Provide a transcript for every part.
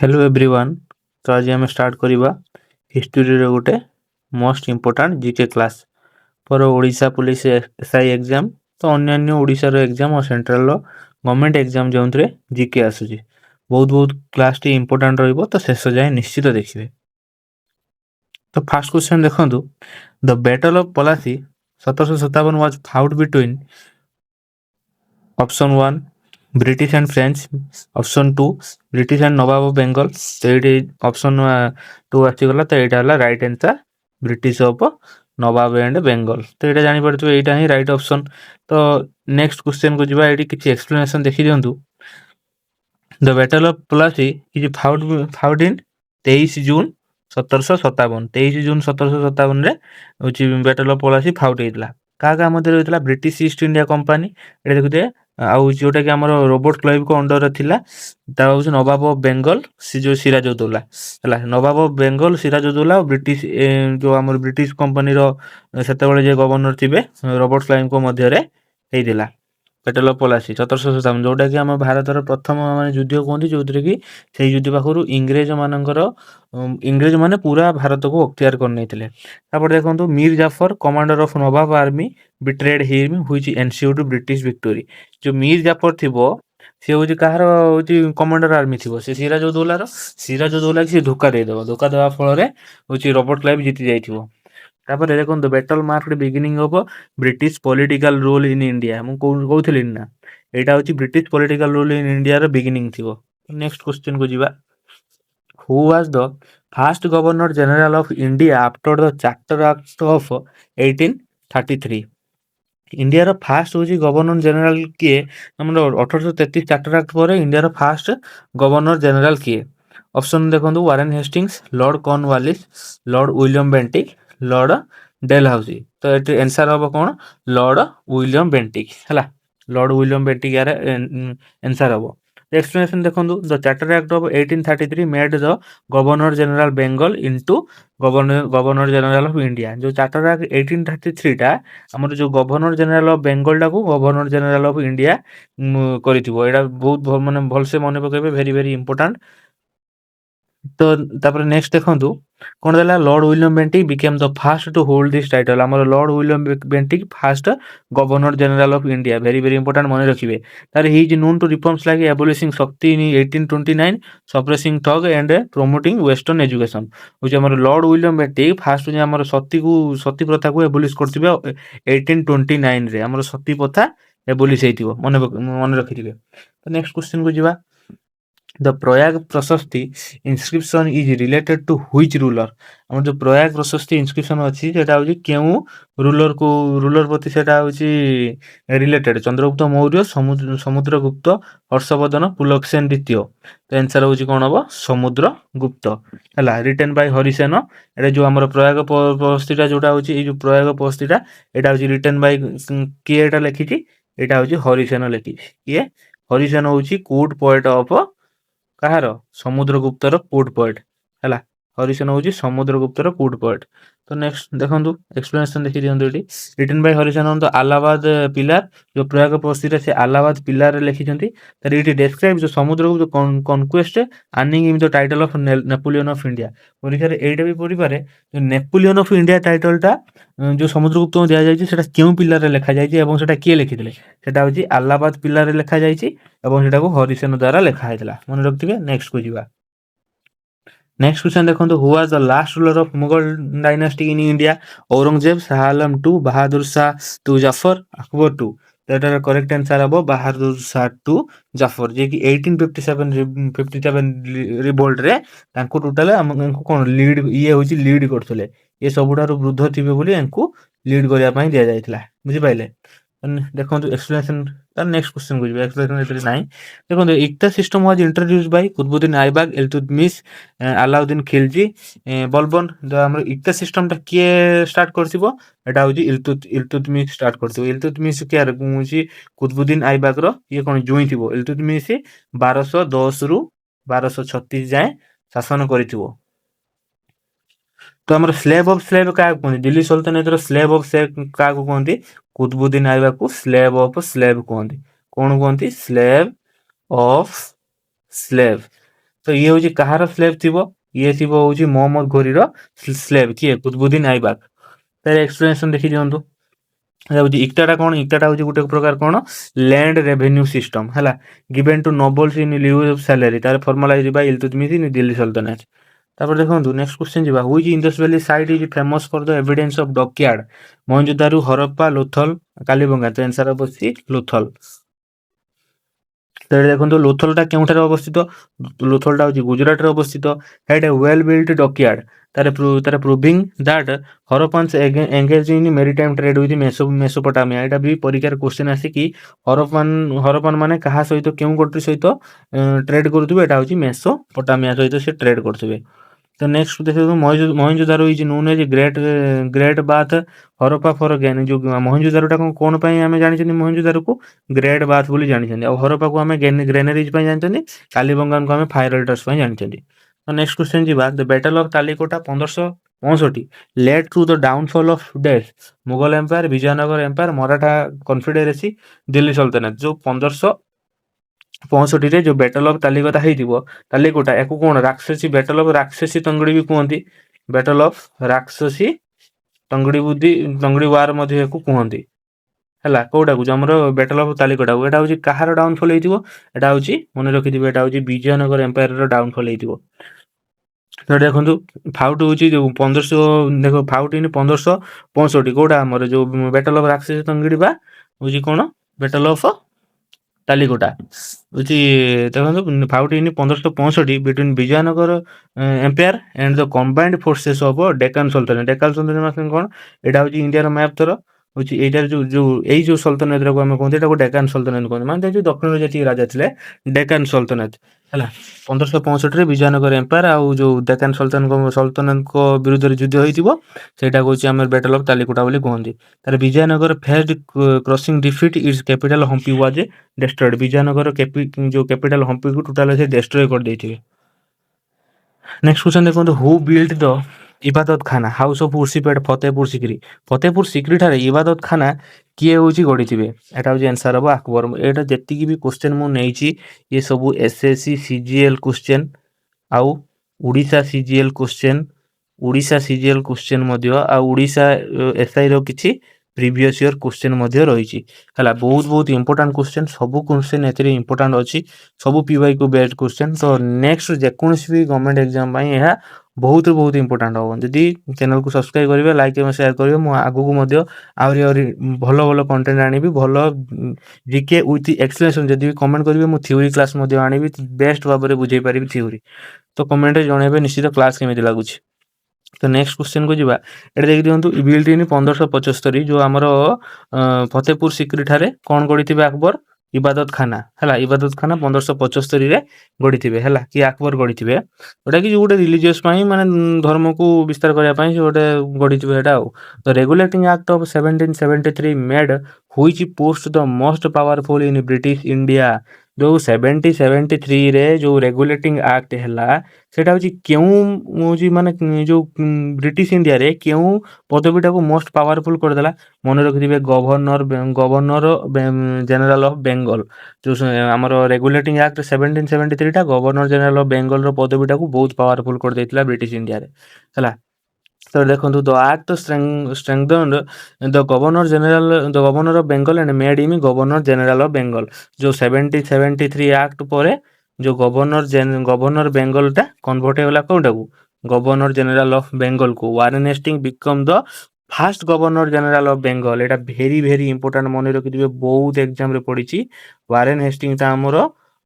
Hello everyone. तो आज आम स्टार्ट करवा हिस्ट्री रे गोटे most important GK class for Odisha police SI exam. तो अन्य ओडिशा एग्जाम और सेंट्रल गवर्नमेंट एग्जाम जो जीके आसूची बहुत बहुत क्लास टी इम्पोर्टाट रहिबो। तो शेष जाए निश्चित देखिए। तो फास्ट क्वेश्चन देखो, the battle of Plassey 1757 was fought between option 1 British and French, option 2 British and nawab of Bengal. तो ये ऑप्शन 2 आसीगला। तो यहाँ right answer British of nawab and Bengal. तो ये जापर यहाँ ही राइट ऑप्शन। तो नेक्स्ट क्वेश्चन को जीवा, ये किसी एक्सप्लेनेशन देखी दिंतु। The battle of Plassey is fought in 23 June 1757। 23 June 1757 रे हूँ बैटल ऑफ प्लासी फाउट होता क्या मध्य होता, ब्रिटिश ईस्ट इंडिया कंपानी ये देखुए जोटा कि आम रोबर्ट क्लाइव को अंडर थिला। हूँ नवाब ऑफ बेंगल जो सिराजुद्दौला है, नवाब ऑफ बेंगल सिराजुद्दौला और ब्रिटिश जो आम ब्रिटिश कंपानी से गवर्नर थे रॉबर्ट क्लाइव को मध्य होता बैटल ऑफ पलासी 1757, जोटा कि आम भारतर प्रथम माने युद्ध कहते जो कि से युद्ध पाखु इंग्रेज मानकर इंग्रेज माने पूरा भारत को अख्तियार कर देखो Mir Jafar commander of nawab army betrayed him which ensured British victory. जो मीर जाफर थी सी हूँ कहार हूँ कमांडर आर्मी थी से सिराजुद्दौला की धोखा देवा फल हूँ रॉबर्ट क्लाइव जीति जाइए। तापर देखो battle marked beginning of British political rule in India. मु कहूली ना यहाँ हूँ British political rule in India रो बिगिनिंग थी। नेक्स्ट क्वेश्चन को जीवा, who was the first governor general of India after the charter act of 1833। India रो फास्ट हूँ गवर्नर जनरल किए आम 1833 चार्टर एक्ट पर इंडिया रो फास्ट गवर्नर जनरल किए। ऑप्शन देखो, Warren Hastings, Lord Cornwallis, Lord William Bentinck, Lord Dalhousie. तो ये आंसर हम कौन, लॉर्ड विलियम बेंटिक है। लॉर्ड विलियम बेंटिक यार आंसर हम। एक्सप्लेनेशन देखो, the charter act of 1833 made the governor general Bengal into governor general of India. जो charter act 1833 टा आमर जो गवर्नर जनरल ऑफ बेंगल टा को गवर्नर जनरल ऑफ इंडिया कर बहुत माने भलसे मन पकेबे, वेरी वेरी इंपोर्टेंट। तो तापर नेक्स्ट देखंतु कोन देला, Lord William Bentinck became the first to hold this title. हमर Lord William Bentinck first governor general of India, very very important मन रखिबे। तार he is known to reforms like abolishing शक्ति in 1829, suppressing thug and promoting western education. उज हमर Lord William Bentinck first जे हमर सती प्रथा को एबोलिश करथिबे 1829 रे। हमर सती प्रथा एबोलिश हेतिबो, मन रखिथिबे। तो नेक्स्ट क्वेश्चन को जिवा, the Prayag Prashasti inscription is related to which ruler. हम जो प्रयाग प्रशस्ति इनस्क्रिप्शन अच्छी सेटा होची केउ रूलर को, रूलर प्रति सेटा होची रिलेटेड, चंद्रगुप्त मौर्य, समुद्रगुप्त, हर्षवर्धन, पुलकेशिन द्वितीय। तो आंसर होची कोन हबो, समुद्रगुप्त हला। Written by Harisena. एटा जो हमर प्रयाग प्रशस्तिटा जोटा होची ए जो प्रयाग प्रशस्तिटा एटा होची रिटन बाय के एटा लिखिची, एटा होची हरिसेन लिखिची। ये हरिसेन होची कोर्ट पोएट ऑफ कहार, समुद्रगुप्तर कोर्ट पोएट है। हरिसेन हूँ समुद्रगुप्तर कोर्ट पोएट। तो नेक्स्ट देखो एक्सप्लेनेशन देखी दिखाँ, ये written by Harisen on the Allahabad pillar. जो प्रयाग प्रस्थित से अलाहाबाद पिलार लिखिं। ये डेस्क्राइब जो Samudragupta conquest earning in the title of Napoleon of India. परीक्षा एटा भी पढ़ी पारे, जो नेपोलियन ऑफ इंडिया टाइटलटा जो समुद्रगुप्त को दिया जाए क्यों पिलार लिखा जाए, किए लिखिते सेटा हूँ अलाहाबाद पिलार लिखा जाए को हरिसेन द्वारा लिखाई मन रखिए। नेक्स्ट को जीवा, नेक्स्ट क्वेश्चन देखो, who was the last ruler of Mughal dynasty in India. Aurangzeb, Shah Alam two, Bahadur Shah two, Zafar, Akbar two. तो करेक्ट आंसर हम बहादुर शाह टू जाफर, जे कि 1857 रिवोल्ट रे तांको टोटल कोन लीड ये होची लीड करथले। ये सबुठारु वृद्ध थिबे बोली एंको लीड करिया पई दिया जायतिला, बुझि पाइले। देखो एक्सप्लेनेशन, नेक्स्ट क्वेश्चन को जीवा। एक्सप्लेनेशन नहीं देखो, iqta system was introduced by Qutubuddin Aibak, Iltutmish, Alauddin Khilji, Balban. जो हमर इक्ता सिस्टम टा किए स्टार्ट करथिबो, एटा होची इल्तुतमिश स्टार्ट करथिबो। इल्तुतमिश के होची कुतुबुद्दीन ऐबक रो ये कोन जोई थिबो। इल्तुतमिश 1210 रु 1236 जाए शासन करिथिबो। तो हमर स्लेव ऑफ स्लेव का कहते, दिल्ली सल्तनत रो स्लेव ऑफ स्लेव का कहते, कुतुबुद्दीन ऐबक को स्लेव ऑफ स्लेव कहते। कौन कहते, स्लेव ऑफ स्लेव। तो ये हूँ कହାର स्लेव थी ये थी हूँ मोहम्मद घोरी स्लेव किए कुतुबुद्दीन ऐबक तार एक्सप्लेनेशन देखी दिंतु इक्टाटा कौन इक्टाटा हूँ गोटे प्रकार कौन लैंड रेवेन्यू सिस्टम है given to nobles in lieu of salary तार formalize by Iltutmish in Delhi Sultanate तापर देखो नेक्स्ट क्वेश्चन जी which Indus valley site is famous for the evidence of dockyard Mohenjodaro Harappa Lothal Kalibangan तो आंसर ऑफ लोथल तो देखो लोथलटा केउठारे अवस्थित लोथलटा हूँ गुजरात अवस्थित had a well built dockyard तार proving that Harappans engage in maritime trade with Mesopotamia एटा भी परीक्षार क्वेश्चन आसी कि हरप्पन माने कहा सहित केउ कंट्री सहित ट्रेड करुथिबे एटा हूँ मेसोपोटामिया सहित से ट्रेड करुथिबे तो नेक्स्ट देखो Mohenjodaro is known as great bath Harappa for gain जो मोहनजोदारोटा कौन पे आम जानी मोहनजोदारो को ग्रेट बाथ बोली जानी और हरप्पा को आम ग्रेनेरीज जानी कालीबंगान को आम फायर अल्टर्स जानी तो नेक्स्ट क्वेश्चन जी the battle of Talikota 1565 led to the downfall of death Mughal empire Vijayanagara empire Maratha confederacy Delhi Sultanate जो 1565 जो बैटल ऑफ तालिकोटा तालिकोटा या कौन राक्षसी बैटल ऑफ राक्षसी तंगड़ी भी कहती बैटल ऑफ राक्षसी तंगड़ी वार कहती है कौटा को आम बैटल ऑफ तालिकोटा को यहाँ हूँ कहार डाउनफॉल होता हूँ मन रखिथे यहाँ हूँ विजयनगर एम्पायर डाउनफॉल हो तो देखो फाउट हूँ जो 1500 देख फाउट इन 1565 कौटा आम जो बैटल ऑफ राक्षसी तंगड़ी बा हूँ कौन बैटल ऑफ तालिकोटा हूँ देखो fought in 1565 between Vijayanagara empire and the combined forces of Deccan Sultanate कौन यहाँ हूँ इंडिया मैप थर हूँ यार जो सल्तनत को आम कहते हैं डेक्कन सल्तनत कहते मानते जो दक्षिण जी राजा थे डेक्कन सल्तनत है 1565 विजयनगर एम्पायर आउ जो डेक्कन सल्तनत विरुद्ध युद्ध होता हूँ आम बैटल ऑफ तालिकोटा बोली कहते तार Vijayanagara faced crushing defeat its capital Hampi was destroyed Vijayanagara जो कैपिटल हम्पी को टोटल से डेस्ट्रॉय कर देथिबे नेक्स्ट क्वेश्चन देखो who built the Ibadat Khana house of worship Fatehpur Sikri ठारे इबादत खाना किए हूँ गढ़ी एटा हूँ आंसर हम अकबर एटा जी भी क्वेश्चन मुझे ये सब एसएससी सीजीएल क्वेश्चन आउ Orissa CGL question Orissa CGL question Orissa SI रो किछि प्रीवियस ईयर क्वेश्चन रही है बहुत बहुत इंपोर्टेंट क्वेश्चन सब क्वेश्चन ए इंपोर्टेंट अच्छी सब पीवाई को बेस्ड क्वेश्चन तो नेक्स्ट जेकोसी भी गवर्नमेंट एग्जाम यह बहुत बहुत इंपोर्टेंट हम जदि चैनल को सब्सक्राइब करेंगे लाइक एवं शेयर करेंगे मुझे आगू आहरी भल भल कंटेंट आनी भल जीके विथ एक्सप्लेनेशन जब भी कमेंट करेंगे मुझे थ्योरी क्लास आनी बेस्ट भाव में बुझे पारि थ्योरी तो कमेंट जनइबे निश्चित क्लास केमी लगुच तो नेक्स्ट क्वेश्चन को जीवा एटा देख दियंतु बिल्ट इन 1575 जो आमर फतेहपुर सिक्री ठारे कौन गढ़ी अकबर इबादत खाना है इबादत खाना 1575 रे गढ़ी है कि अकबर गढ़ी जोटा कि गोटे रिलीजियस माने धर्म को विस्तार करने गोटे गढ़ी the regulating act of 1773 made which post the most powerful in British India जो 1773 रे जो रेगुलेटिंग एक्ट है सेटा हूँ क्यों माने जो ब्रिटिश इंडिया रे क्यों पदवीटा को मोस्ट पावरफुल करदेला मन रखिथे गवर्नर जनरल ऑफ बेंगल जो आमर रेगुलेटिंग एक्ट 1773 टा गवर्नर जनरल ऑफ बेंगल रो पदवीटा को बहुत पावरफुल कर देथिला ब्रिटिश इंडिया रे है तो देखो the act strengthened the governor of Bengal and made him governor general of Bengal जो 1773 एक्ट पर जो गवर्नर बेंगल टा कन्वर्ट होगा कौटा को गवर्नर जनरल ऑफ बेंगल को Warren Hastings became the first governor general of Bengal एटा भेरी भेरी इंपोर्टेंट मन रखिथे बहुत एग्जाम रे पड़ी वारेन हेस्टिंग ता हमर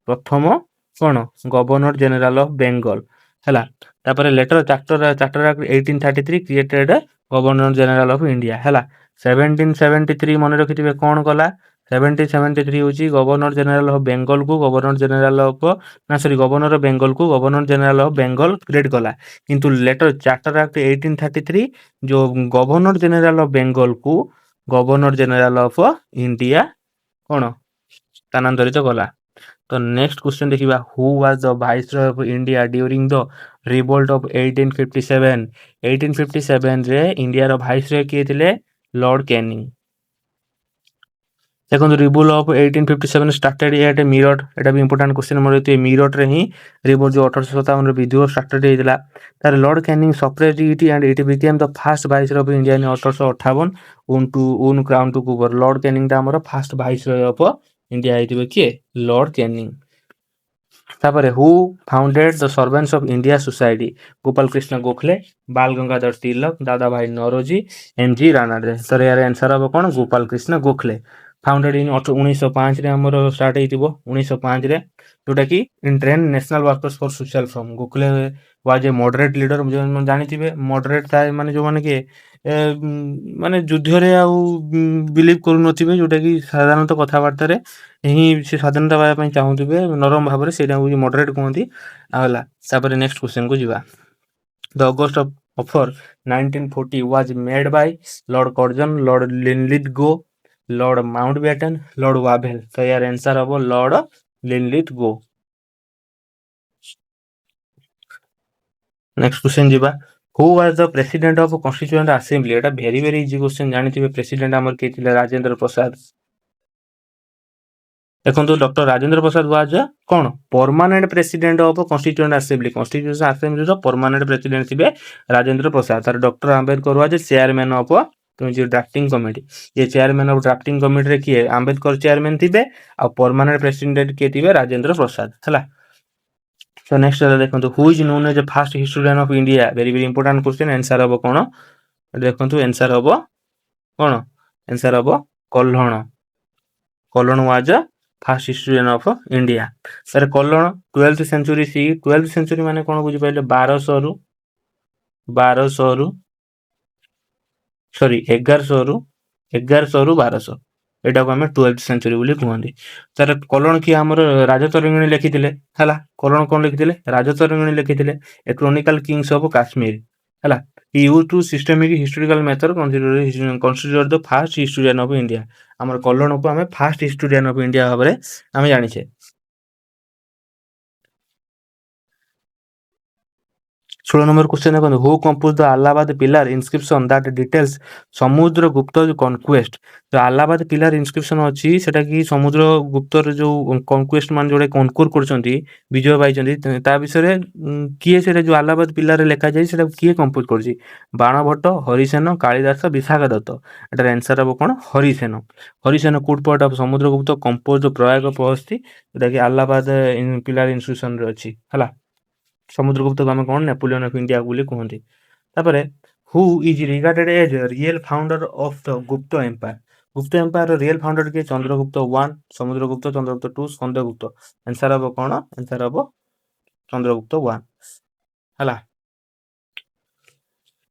प्रथम कौन गवर्नर जनरल ऑफ बेंगल है तापर later charter act 1833 created governor general of India है 1773 मन रखिथे कौन कला 1773 हूँ गवर्नर जनरल ऑफ बेंगल को गवर्नर जनरल ऑफ ना सॉरी गवर्नर बेंगल को governor general of Bengal create कला किंतु लेटर चार्टर एक्ट 1833 जो गवर्नर जनरल ऑफ बेंगल को गवर्नर जनरल ऑफ इंडिया कौन स्थानांतरित कला तो नेक्स्ट क्वेश्चन देखिबा who was the viceroy of India during the revolt of 1857 1857 रे इंडिया रो वाइसरॉय किए थिले लॉर्ड कैनिंग ଦେଖନ୍ତୁ ରିବୁଲ ଅଫ୍ 1857 ଷ୍ଟାର୍ଟେଡ୍ ଏଟ୍ ମିରଟ। ଏଟା ବି ଇମ୍ପୋର୍ଟାଣ୍ଟ କ୍ୱେଶ୍ଚିନ୍ ମୋର ଏଠି ମିରଟରେ ହିଁ ରିବୁଲ ଯୋଉ 1857 ବିଦ୍ରୋହ ଷ୍ଟାର୍ଟେଡ୍ ହେଇଥିଲା। ତାର Lord Canning suppressed it and it became the first viceroy of India in 1858 on crown to କୁବର। ଲର୍ଡ କ୍ୟାନିଂ ଟା ଆମର ଫାର୍ଷ୍ଟ ଭାଇସରୟ ଅଫ୍ ଇଣ୍ଡିଆ ହେଇଥିବେ କିଏ? Lord Canning. ତାପରେ who founded the servants of India society? Gopal Krishna Gokhale, Bal Gangadhar Tilak, Dadabhai ନରୋଜି, mg Ranade. ତ ଏହାର answer ହବ କଣ? ଗୋପାଳ କୃଷ୍ଣ ଗୋଖଲେ। ଫାଉଣ୍ଡେଡ୍ ଇନ୍ 1905 ରେ ଆମର ଷ୍ଟାର୍ଟ ହେଇଥିବ 1905 ରେ, ଯୋଉଟା କି in train national workers for social from. Gokhale was A moderate leader. ଜାଣିଥିବେ ମଡରେଟ ଥାଏ ମାନେ ଯୋଉମାନେ କି ମାନେ ଯୁଦ୍ଧରେ ଆଉ ବିଲିଭ କରୁନଥିବେ, ଯୋଉଟା କି ସାଧାରଣତଃ କଥାବାର୍ତ୍ତାରେ ହିଁ ସେ ସ୍ୱାଧୀନତା ପାଇବା ପାଇଁ ଚାହୁଁଥିବେ ନରମ ଭାବରେ, ସେଇଟା ହଉଛି ମଡରେଟ କୁହନ୍ତି। ଆଉ ହେଲା ତାପରେ ନେକ୍ସଟ କ୍ୱେଶ୍ଚନ କୁ ଯିବା। The August offer 1940 was made by Lord Curzon, Lord Linlithgow, Lord Mountbatten, Lord Wavell. ତ ଏହାର ଆନ୍ସର ହବ ଲର୍ଡ ଲିନଲିଥଗୋ। ନେକ୍ସଟ କ୍ୱେଶ୍ଚନ ଯିବା। Who was the president of constituent assembly? ଏଟା ଭେରି ଭେରି ଇଜି କ୍ୱେଶ୍ଚନ, ଜାଣିଥିବେ president ଆମର କିଏ ଥିଲେ? ରାଜେନ୍ଦ୍ର ପ୍ରସାଦ। ଦେଖନ୍ତୁ ଡକ୍ଟର ରାଜେନ୍ଦ୍ର ପ୍ରସାଦ ୱାଜ କଣ? Permanent president of constituent assembly. Constituent ଆସେମ୍ବଲିର ପରମାନେଣ୍ଟ ପ୍ରେସିଡେଣ୍ଟ ଥିବେ ରାଜେନ୍ଦ୍ର ପ୍ରସାଦ। ତାର doctor Ambedkar was chairman of drafting committee. ये चेयरमैन ऑफ ड्राफ्टिंग कमिटी रे किए? आंबेडकर चेयरमैन थिबे। आ परमानेंट प्रेसिडेंट किए थिबे? राजेंद्र प्रसाद हला। तो नेक्स्ट देखंतु who is known as first historian of India? Very very important question. Answer हबो कोन? देखंतु आंसर हबो कोन? आंसर हबो Kalhana. Kalhana was first historian of India. Sir Kalhana 12th century सी 12th सेंचुरी माने कोन बुझी पाइले? 1200 रु सॉरी 1100 रु 1200 ଏଟାକୁ ଆମେ 12th ସେଞ୍ଚୁରୀ ବୋଲି କୁହନ୍ତି। ତାର କଲଣ କିଏ? ଆମର ରାଜତରଙ୍ଗିଣୀ ଲେଖିଥିଲେ ହେଲା। କଲଣ କଣ ଲେଖିଥିଲେ? ରାଜତରଙ୍ଗିଣୀ ଲେଖିଥିଲେ। A chronicle kings of Kashmir ହେଲା। He use to systematic historical method consider the first historian of India. ଆମର କଲଣକୁ ଆମେ ଫାଷ୍ଟ ହିଷ୍ଟୋରିଆନ ଅଫ ଇଣ୍ଡିଆ ଭାବରେ ଆମେ ଜାଣିଛେ। 16 नंबर क्वेश्चन देखो। Who compose the Allahabad pillar inscription that details Samudragupta कनक्वेस्ट? तो अलाहाबाद पिलर इनस्क्रिप्शन अच्छी सेटा कि समुद्र गुप्तर जो कनक्वेस्ट मान जोड़े कनक्योर करछंती विजय पाइछंती ता विषय किए सेटा जो अलाहाबाद पिलर रे लेखा जाई सेटा किए कंपोज करछि? बाणभट्ट, हरिसेन, कालिदास, विशाखा दत्त। एटार आंसर हबो कोन? Harisen. Harisen court poet of Samudragupta compose Prayag Prashasti, जेटा कि अलाहाबाद पिलर इनस्क्रिप्शन रे अछि हला। समुद्रगुप्त को आम कौन? नेपोलियन ऑफ इंडिया बोली कहते। तापरे who is regarded as real founder of the Gupta empire? Gupta empire real founder के? चंद्रगुप्त 1, समुद्रगुप्त, चंद्रगुप्त 2, स्कंदगुप्त। आंसर हम कौन? आंसर हम चंद्रगुप्त 1 हला।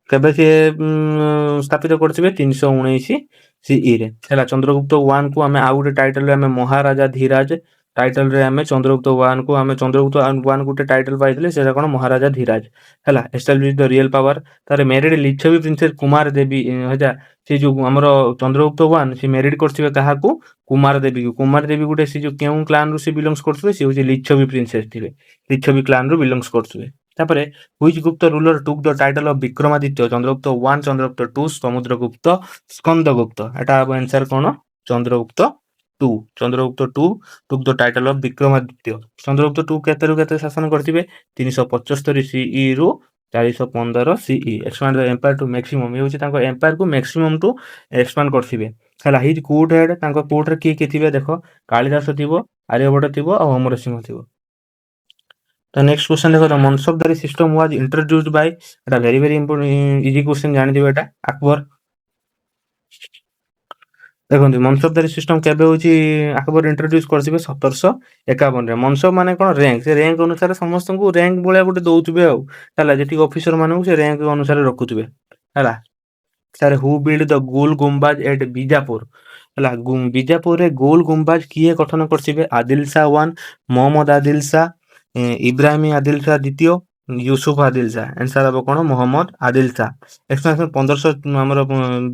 केबे से स्थापित करथिबे? 319 सीई रे हला। चंद्रगुप्त 1 को हमें आउ गोटे टाइटल रे हमें महाराजा धीराज टाइटल रे हमें चंद्रगुप्त 1 को हमें चंद्रगुप्त 1 गोटे टाइटल पाइथिले, सेटा कोन? महाराजा धीराज हला। Establish the real power. तारे मैरिड लिच्छवी प्रिंसेस कुमार देवी हजा। से जो हमरो चंद्रगुप्त 1 से मैरिड करथिबे काहाकू? कुमार देवी को। कुमार देवी गोटे से जो केउ क्लान रो से बिलोंग्स करथिबे? से होजे लिच्छवी प्रिंसेस थिबे, लिच्छवी क्लान रो बिलोंग्स करथिबे। तापरे व्हिच गुप्त ruler took the title of Vikramaditya? Chandragupta 1, Chandragupta 2, Samudragupta, Skandagupta. एटा अब answer cone? Chandragupta 2। Chandragupta 2 took the title of Vikramaditya. Chandragupta 2 केते रु केते शासन करथिबे? 375 सीई रु 415 CE. Expand the empire to maximum. ये होची तांको एम्पायर को मैक्सिमम टू एक्सपांड करथिबे हला। हिज कोर्ट हेड तांको कोर्ट रे किए थिबे? देखो कालिदास थिबो, आर्यभट्ट थिबो और अमर सिंह थिबो। तो नेक्स्ट क्वेश्चन देखो। The mansabdari system was introduced by? एटा very very important easy question, जानि दिबे एटा। अकबर। देखो मनसबदारी सिस्टम केबे होची अकबर इंट्रोड्यूस करथिबे? 1751 रे। मनसब माने कोन? रैंक। से रैंक अनुसार समस्त को रैंक बोले गोटे दउथिबे आ हला। जेति ऑफिसर मानू से रैंक अनुसार रखुथिबे हला। Sir who build the Gol Gumbaz at Bijapur? हला। बीजापुर रे गोल गुंबाज किए गठन करथिबे? आदिल शाह 1, मोहम्मद आदिल शाह, इब्राहिम आदिल शाह द्वितीय, यूसुफ आदिल शाह। आंसर अब कोन? मोहम्मद आदिल शाह। एक्सपेंशन 1500 हमर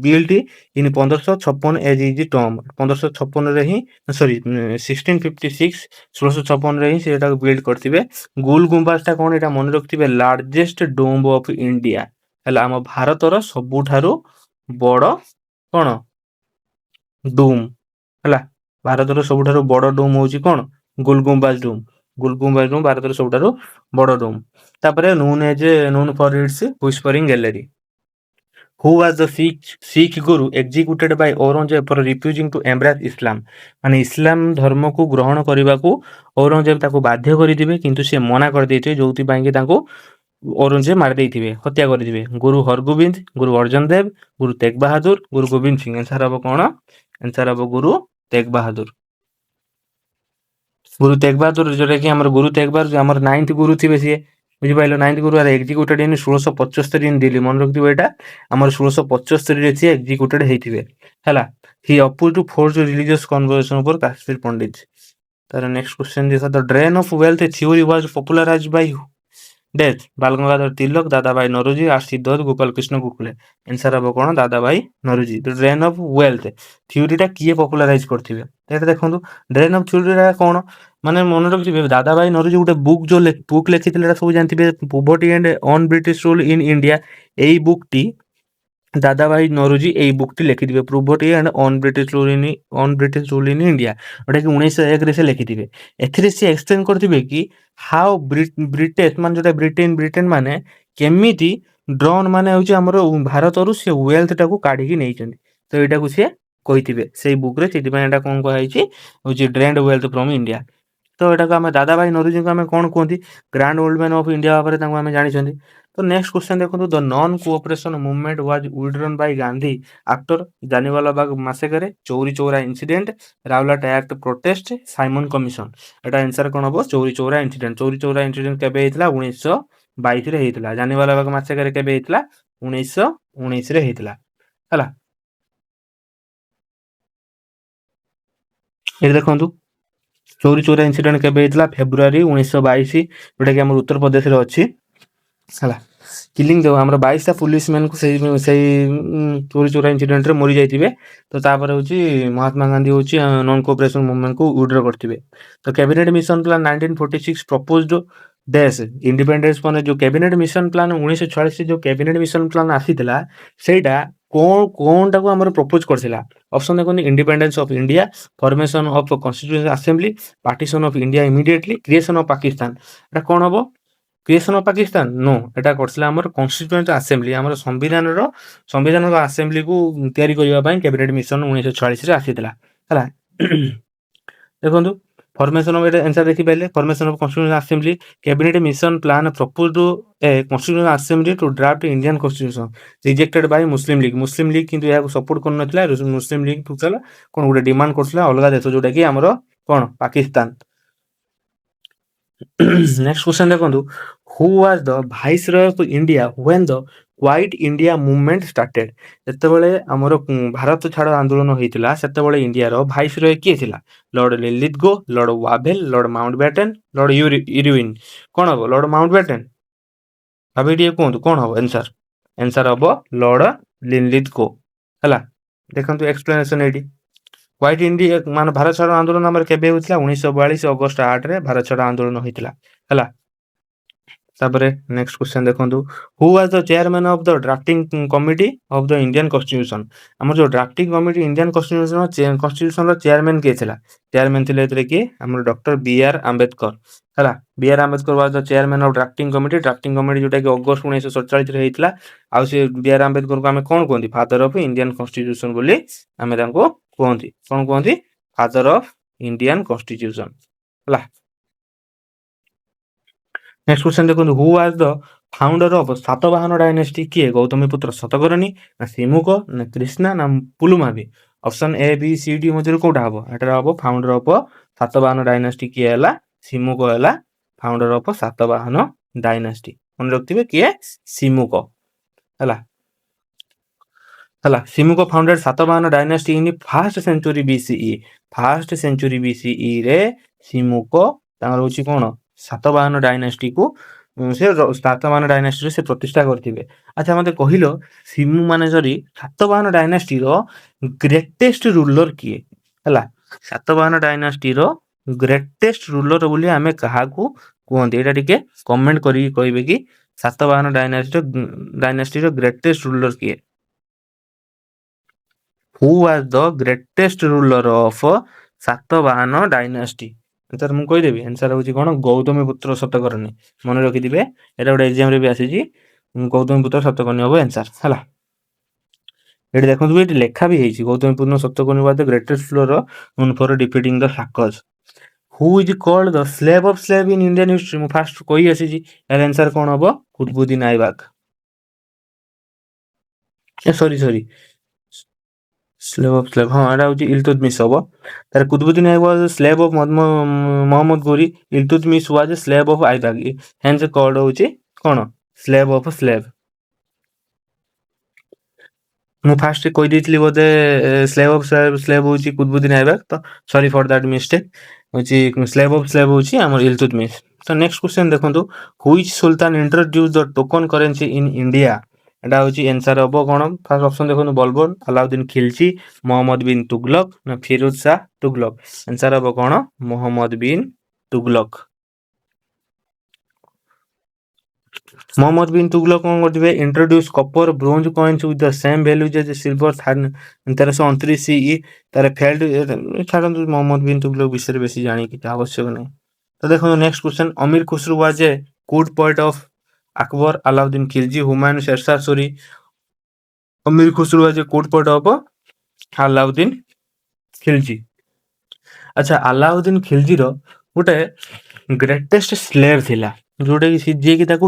build in 1556 as is term. 1556 रे ही सॉरी 1656 1656 रे ही सेटा बिल्ड करथिबे। गोल गुंबाज ता कोन? एटा मन रखथिबे लार्जेस्ट डोम ऑफ इंडिया हला। हम भारत रो सबुठारो बड़ कोन? डोम ହେଲା। ଭାରତର ସବୁଠାରୁ ବଡ଼ ଡୋମ୍ ହଉଛି କ'ଣ? ଗୁଲଗୁମ୍ବାଜ ଡୋମ୍। ଗୁଲଗୁମ୍ବାଜ ଡୋମ୍ ଭାରତର ସବୁଠାରୁ ବଡ଼ ଡୋମ୍। ତାପରେ known for its whispering gallery. Who was the Sikh Guru executed by Aurangzeb for refusing to embrace Islam? ମାନେ ଇସଲାମ ଧର୍ମକୁ ଗ୍ରହଣ କରିବାକୁ ଔରଙ୍ଗଜେବ ତାକୁ ବାଧ୍ୟ କରିଥିବେ, କିନ୍ତୁ ସେ ମନା କରିଦେଇଥିବେ, ଯୋଉଥିପାଇଁ କି ତାଙ୍କୁ ଔରଙ୍ଗଜେବ ମାରି ଦେଇଥିବେ, ହତ୍ୟା କରିଥିବେ। ଗୁରୁ ହରଗୋବିନ୍ଦ, ଗୁରୁ ଅର୍ଜନ ଦେବ, ଗୁରୁ ତେଗ ବାହାଦୁର, ଗୁରୁ ଗୋବିନ୍ଦ ସିଂ। ଆନ୍ସର ହବ କ'ଣ? ଆନ୍ସର ହବ ଗୁରୁ ତେଗ ବାହାଦୁର। ଗୁରୁ ତେଗ ବାହାଦୁର, ଯୋଉଟା କି ଆମର ଗୁରୁ ତେଗ ବାହାଦୁର ଆମର 9th ଗୁରୁ ଥିବେ ସିଏ, ବୁଝିପାରିଲ। 9th guru are executed in 1675 in Delhi. ମନେ ରଖିଥିବ ଏଇଟା, ଆମର 1675 ରେ ସିଏ ଏକ୍ଜିକ୍ୟୁଟେଡ ହେଇଥିବେ, ହେଲା। He oppose to force religious conversion over Kashmir Pandit. ତାର ନେକ୍ସଟ କ୍ୱେଶ୍ଚନ ଦେଖ, the drain of wealth theory was popularized by ଡେଥ୍ ବାଲଗଙ୍ଗାଧର ତିଲକ, ଦାଦାଭାଇ ନୌରୋଜି, ଆର୍ ସିଦ୍ଧନାଥ, ଗୋପାଳ କୃଷ୍ଣ ଗୋଖଲେ। ଆନ୍ସର ହବ କ'ଣ? Dadabhai Naoroji. The drain of wealth ଥିଓରିଟା କିଏ ପପୁଲାରାଇଜ କରିଥିବେ? ଏଇଟା ଦେଖନ୍ତୁ, ଡ୍ରେନ୍ ଅଫ ଥିଓରିଟା କ'ଣ? ମାନେ ମନେ ରଖିଥିବେ, ଦାଦାଭାଇ ନୌରୋଜି ଗୋଟେ ବୁକ୍ ଲେଖିଥିଲେ, ଏଟା ସବୁ ଜାଣିଥିବେ, poverty and un British rule in India. ଏଇ ବୁକ୍ଟି ଦାଦାଭାଇ ନୌରୋଜି ଏଇ ବୁକ୍ଟି ଲେଖିଥିବେ, poverty and un British rule in India, ଯୋଉଟାକି 1901 ରେ ସେ ଲେଖିଥିବେ। ଏଥିରେ ସେ ଏକ୍ସପ୍ଲେନ କରିଥିବେ କି ହାଉ ବ୍ରିଟିଶ ମାନେ ଯୋଉଟା ବ୍ରିଟେନ ମାନେ କେମିତି ଡ୍ରନ୍ ମାନେ ହଉଛି ଆମର ଭାରତରୁ ସେ ୱେଲ୍ଥ ଟାକୁ କାଢିକି ନେଇଛନ୍ତି, ତ ଏଇଟାକୁ ସିଏ କହିଥିବେ ସେଇ ବୁକରେ। ସେଥିପାଇଁ ଏଟା କ'ଣ କୁହାଯାଇଛି ହଉଛି ଡ୍ରେନ୍ଡ ୱେଲ୍ଥ ଫ୍ରମ ଇଣ୍ଡିଆ। ତ ଏଟାକୁ ଆମେ ଦାଦାଭାଇ ନୌରୋଜିଙ୍କୁ ଆମେ କ'ଣ କୁହନ୍ତି? Grand old man of India ଭାବରେ ତାଙ୍କୁ ଆମେ ଜାଣିଛନ୍ତି। ତ ନେକ୍ସଟ କ୍ୱେଶ୍ଚନ ଦେଖନ୍ତୁ, the non cooperation movement was withdrawn by Gandhi after ଜାଲିଆଁୱାଲାବାଗ massacre, Chauri Chaura incident, Rowlatt act protest, Simon commission. ଏଟା ଆନ୍ସର କ'ଣ ହବ? ଚୌରୀ ଚୌରା ଇନସିଡେଣ୍ଟ। ଚୌରୀ ଚୌରା ଇନସିଡେଣ୍ଟ କେବେ ହେଇଥିଲା? 1922 ରେ ହେଇଥିଲା। ଜାଲିଆଁୱାଲାବାଗ ମାସାକରେ କେବେ ହେଇଥିଲା? 1919 ରେ ହେଇଥିଲା, ହେଲା। ଏଠି ଦେଖନ୍ତୁ, ଚୌରୀ ଚୌରା ଇନସିଡେଣ୍ଟ କେବେ ହେଇଥିଲା? ଫେବୃଆରୀ 1922, ଯୋଉଟା କି ଆମର ଉତ୍ତରପ୍ରଦେଶରେ ଅଛି, ହେଲା। କିଲିଂ ଦେବ ଆମର 22ଟା ପୁଲିସ ମ୍ୟାନକୁ ସେଇ ଚୌରୀ ଚୌରା ଇନସିଡେଣ୍ଟରେ ମରି ଯାଇଥିବେ। ତ ତାପରେ ହଉଛି ମହାତ୍ମା ଗାନ୍ଧୀ ହଉଛି ନନ୍ କୋଅପରେସନ ମୁଭମେଣ୍ଟକୁ ୱିଡ୍ର କରିଥିବେ। ତ କ୍ୟାବିନେଟ ମିଶନ ପ୍ଲାନ 1946 ପ୍ରପୋଜଡ ଡ୍ୟାଶ ଇଣ୍ଡିପେଣ୍ଡେନ୍ସ, ମାନେ ଯୋଉ କ୍ୟାବିନେଟ ମିଶନ ପ୍ଲାନ 1946 ଯୋଉ କ୍ୟାବିନେଟ ମିଶନ ପ୍ଲାନ ଆସିଥିଲା, ସେଇଟା କୋଣଟାକୁ ଆମର ପ୍ରପୋଜ କରିଥିଲା? ଅପସନ ଦେଖନ୍ତୁ, independence of India, formation of constitution assembly, partition of India immediately, creation of Pakistan. ଏଟା କ'ଣ ହବ? Creation of Pakistan? ନୋ, ଏଟା କରିଥିଲା ଆମର କନଷ୍ଟିଟ୍ୟୁଏଣ୍ଟ ଆସେମ୍ବଲି, ଆମର ସମ୍ବିଧାନର ଆସେମ୍ବଲିକୁ ତିଆରି କରିବା ପାଇଁ କ୍ୟାବିନେଟ ମିଶନ 1946 ରେ ଆସିଥିଲା, ହେଲା। ଦେଖନ୍ତୁ, ଫର୍ମେସନ ଅଫ, ଏଟା ଆନ୍ସର ଦେଖିପାରିଲେ, formation of constituent assembly, cabinet mission plan proposed a constituent assembly to draft Indian constitution, rejected by Muslim league. Muslim league କିନ୍ତୁ ଏହାକୁ ସପୋର୍ଟ କରୁନଥିଲା। ମୁସଲିମ ଲିଗ ଟୋଟାଲ କ'ଣ ଗୋଟେ ଡିମାଣ୍ଡ କରୁଥିଲା ଅଲଗା ଦେଶ, ଯୋଉଟା କି ଆମର କ'ଣ? ପାକିସ୍ତାନ। ନେକ୍ସଟ କ୍ୱେଶ୍ଚନ ଦେଖନ୍ତୁ, who was the viceroy of India when the quit India movement started? ଯେତେବେଳେ ଆମର ଭାରତ ଛାଡ ଆନ୍ଦୋଳନ ହେଇଥିଲା, ସେତେବେଳେ ଇଣ୍ଡିଆର ଭାଇସରୟ କିଏ ଥିଲା? Lord Linlithgow, lord Wavell, lord Mountbatten, lord Irwin. କ'ଣ ହବ? Lord Mountbatten. ଭାବି ଟିକେ କୁହନ୍ତୁ କ'ଣ ହବ ଆନ୍ସର? ଆନ୍ସର ହବ ଲର୍ଡ ଲିଲିଥଗୋ, ହେଲା। ଦେଖନ୍ତୁ ଏକ୍ସପ୍ଲେନେସନ ଏଇଠି, ହ୍ୱାଇଟ ଇଣ୍ଡିଆ ମାନେ ଭାରତ ଛାଡ ଆନ୍ଦୋଳନ ଆମର କେବେ ହୋଇଥିଲା? 1942 ଅଗଷ୍ଟ 8ରେ ଭାରତ ଛାଡ ଆନ୍ଦୋଳନ ହୋଇଥିଲା, ହେଲା। ତାପରେ ନେକ୍ସଟ କ୍ୱେଶ୍ଚନ ଦେଖନ୍ତୁ, who was the chairman of the drafting committee of the Indian constitution? ଆମର ଯୋଉ ଡ୍ରାଫ୍ଟିଂ କମିଟି ଇଣ୍ଡିଆନ କନଷ୍ଟିଟ୍ୟୁସନର ଚେୟାରମ୍ୟାନ କିଏ ଥିଲା? ଚେୟାରମ୍ୟାନ ଥିଲେ ଏଥିରେ କିଏ? ଆମର ଡକ୍ଟର B.R. ଆମ୍ବେଦକର, ହେଲା। B.R. Ambedkar was the chairman of drafting committee. Drafting committee ଯୋଉଟା କି ଅଗଷ୍ଟ 1947 ରେ ହେଇଥିଲା। ଆଉ ସେ B.R. ଆମ୍ବେଦକରକୁ ଆମେ କ'ଣ କୁହନ୍ତି? ଫାଦର ଅଫ ଇଣ୍ଡିଆନ କନଷ୍ଟିଟ୍ୟୁସନ ବୋଲି ଆମେ ତାଙ୍କୁ କୁହନ୍ତି। କ'ଣ କୁହନ୍ତି? ଫାଦର ଅଫ ଇଣ୍ଡିଆନ କନଷ୍ଟିଟ୍ୟୁସନ, ହେଲା। ନେକ୍ସଟ କ୍ୱେଶ୍ଚନ ଦେଖନ୍ତୁ, who was the founder of Satavahana dynasty? କିଏ? ଗୌତମୀପୁତ୍ର ଶତକର୍ଣ୍ଣି, ନା ସିମୁକ, ନା କ୍ରିଷ୍ଣା, ନା Pulumavi? Option A B C D ମଧ୍ୟରୁ କୋଉଟା ହବ? ଏଟାର ହବ ଫାଉଣ୍ଡର ଅଫ ସାତବାହନ ଡାଇନେଷ୍ଟି କିଏ ହେଲା? ସିମୁକ ହେଲା ଫାଉଣ୍ଡର ଅଫ ସାତବାହନ ଡାଇନେଷ୍ଟି। ମନେ ରଖିଥିବେ କିଏ? ସିମୁକ, ହେଲା। Simuka founded Satavahana dynasty in first century BCE। First century BCE ରେ ସିମୁକ ତାଙ୍କର ହଉଛି କ'ଣ? ସାତବାହନ ଡାଇନେଷ୍ଟିକୁ ସାତବାହନ ଡାଇନେଷ୍ଟିରେ ସେ ପ୍ରତିଷ୍ଠା କରିଥିବେ। ଆଚ୍ଛା ମତେ କହିଲ, ସାତବାହନ ଡାଇନେଷ୍ଟିର ଗ୍ରେଟେଷ୍ଟ ରୁଲର କିଏ? ହେଲା, ସାତବାହନ ଡାଇନେଷ୍ଟିର ଗ୍ରେଟେଷ୍ଟ ରୁଲର ବୋଲି ଆମେ କାହାକୁ କୁହନ୍ତି? ଏଇଟା ଟିକେ କମେଣ୍ଟ କରିକି କହିବେ କି ସାତବାହନ ଡାଇନେଷ୍ଟିର ଗ୍ରେଟେଷ୍ଟ ରୁଲର କିଏ? Who was the greatest ruler of Satavahana dynasty? Answer ମୁଁ କହିଦେବି। ଆନ୍ସର ହଉଛି କ'ଣ? ଗୌତମୀ ପୁତ୍ର ଶତକର୍ଣ୍ଣି। ମନେ ରଖିଥିବେ, ଏଇଟା ଗୋଟେ ଏକ୍ଜାମରେ ବି ଆସିଛି। ଗୌତମୀ ପୁତ୍ର ଶତକର୍ଣ୍ଣି ହବ ଆନ୍ସର ହେଲା। ଏଠି ଦେଖନ୍ତୁ, ଏଠି ଲେଖା ବି ହେଇଛି Gautamiputra Satakarni was the greatest ruler known for defeating the Sakas. Who is called the slave of slave in Indian history? ମୁଁ ଫାଷ୍ଟ କହି ଆସିଛି। ଏହାର ଆନ୍ସର କ'ଣ ହବ? Qutubuddin Aibak. Sorry slave of slave, ହଁ ଏଟା ହଉଛି ଇଲତୁତମିଶ ହବ। ତାର Qutubuddin Aibak was slave of Mohammad Ghori. Iltutmish was slave of Aibak. Hence called ହଉଛି କ'ଣ? Slave of slave. ମୁଁ ଫାଷ୍ଟ କହିଦେଇଥିଲି ବୋଧେ ସ୍ଲେଭ୍ ଅଫ ସ୍ଲେଭ୍ ହଉଛି କୁତୁବୁଦ୍ଦିନ ଆଇବାକ। ତ ସରି ଫର ଦ୍ୟାଟ୍ ମିଷ୍ଟେକ୍। ହଉଛି ସ୍ଲେଭ୍ ଅଫ ସ୍ଲେଭ୍ ହଉଛି ଆମର ଇଲତୁତମିଶ। ତ ନେକ୍ସଟ କ୍ୱେଶ୍ଚନ ଦେଖନ୍ତୁ, which sultan introduce the token currency in India? ଏଟା ହଉଛି ଆନ୍ସର ହବ କ'ଣ? ଫାଷ୍ଟ ଅପସନ ଦେଖନ୍ତୁ, ବଲବନ, ଆଲାଉଦ୍ଦିନ ଖିଲଜି, ମହମ୍ମଦ ବିନ୍ ତୁଗଲକ ନା ଫିରୋଜ ଶାହ ତୁଗଲକ? ଆନ୍ସର ହବ କ'ଣ? ମହମ୍ମଦ ବିନ୍ ତୁଗଲକ। ମହମ୍ମଦ ବିନ୍ ତୁଗଲକ କ'ଣ କରିଥିବେ? Introduce copper bronze coins with the same values as silver 1329 CE। ତାର ଫେଲ୍ଡ, ଛାଡ଼ନ୍ତୁ, ମହମ୍ମଦ ବିନ୍ ତୁଗଲକ ବିଷୟରେ ବେଶୀ ଜାଣି କିଛି ଆବଶ୍ୟକ ନାହିଁ। ତ ଦେଖନ୍ତୁ next question, Amir Khusrau was a court poet of Akbar, Alauddin Khilji, Humayun, Sher Shah Suri? Amir Khusrau was a court poet of Alauddin Khilji. ଆଚ୍ଛା, ଆଲାଉଦ୍ଦିନ ଖିଲଜିର ଗୋଟେ ଗ୍ରେଟେଷ୍ଟ ସ୍ଲେଭ୍ ଥିଲା, ଯୋଉଟାକି ଯିଏକି ତାକୁ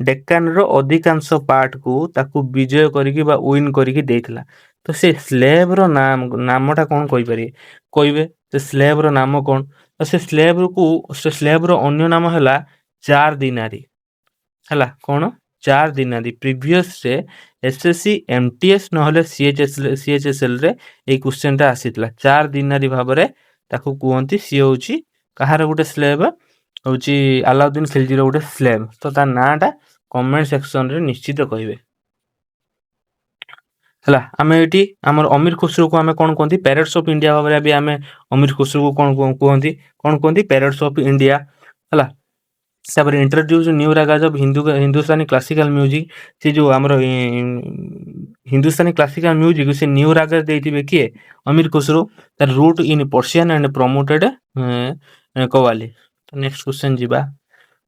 ଡେକାନର ଅଧିକାଂଶ ପାର୍ଟକୁ ତାକୁ ବିଜୟ କରିକି ବା ୱିନ୍ କରିକି ଦେଇଥିଲା। ତ ସେ ସ୍ଲେଭର ନାମଟା କ'ଣ କହିପାରିବେ? କହିବେ ସେ ସ୍ଲେଭର ନାମ କ'ଣ? ତ ସେ ସ୍ଲେଭର ଅନ୍ୟ ନାମ ହେଲା ଚାର ଦିନାରୀ ହେଲା। କ'ଣ? ଚାର ଦିନାରୀ। ପ୍ରିଭିୟସରେ SSC MTS ନହେଲେ CHSLରେ ଏଇ କ୍ୱେଶ୍ଚନଟା ଆସିଥିଲା। ଚାର ଦିନାରୀ ଭାବରେ ତାକୁ କୁହନ୍ତି। ସିଏ ହଉଛି କାହାର ଗୋଟେ ସ୍ଲେଭ୍? ହଉଛି ଆଲାଉଦ୍ଦିନ ଖିଲଜିର ଗୋଟେ ସ୍ଲେଭ୍। ତ ତା ନାଁଟା କମେଣ୍ଟ ସେକ୍ସନରେ ନିଶ୍ଚିତ କହିବେ ହେଲା। ଆମେ ଏଠି ଆମର ଅମିର ଖୁସରୁକୁ ଆମେ କ'ଣ କୁହନ୍ତି? ପ୍ୟାରେଡ୍ସ ଅଫ୍ ଇଣ୍ଡିଆ ଭାବରେ ବି ଆମେ ଅମିର ଖୁସରୁକୁ କ'ଣ କୁହନ୍ତି? ପ୍ୟାରେଡ୍ସ ଅଫ୍ ଇଣ୍ଡିଆ ହେଲା। ତାପରେ introduce new ragas of Hindustani classical music. ସେ ଯୋଉ ଆମର ହିନ୍ଦୁସ୍ତାନୀ କ୍ଲାସିକାଲ ମ୍ୟୁଜିକ ସେ ନ୍ୟୁ ରାଗାଜ ଦେଇଥିବେ କିଏ? ଅମିର ଖୁସରୁ। ତାର root in Persian and promoted qawwali. Next question ଯିବା,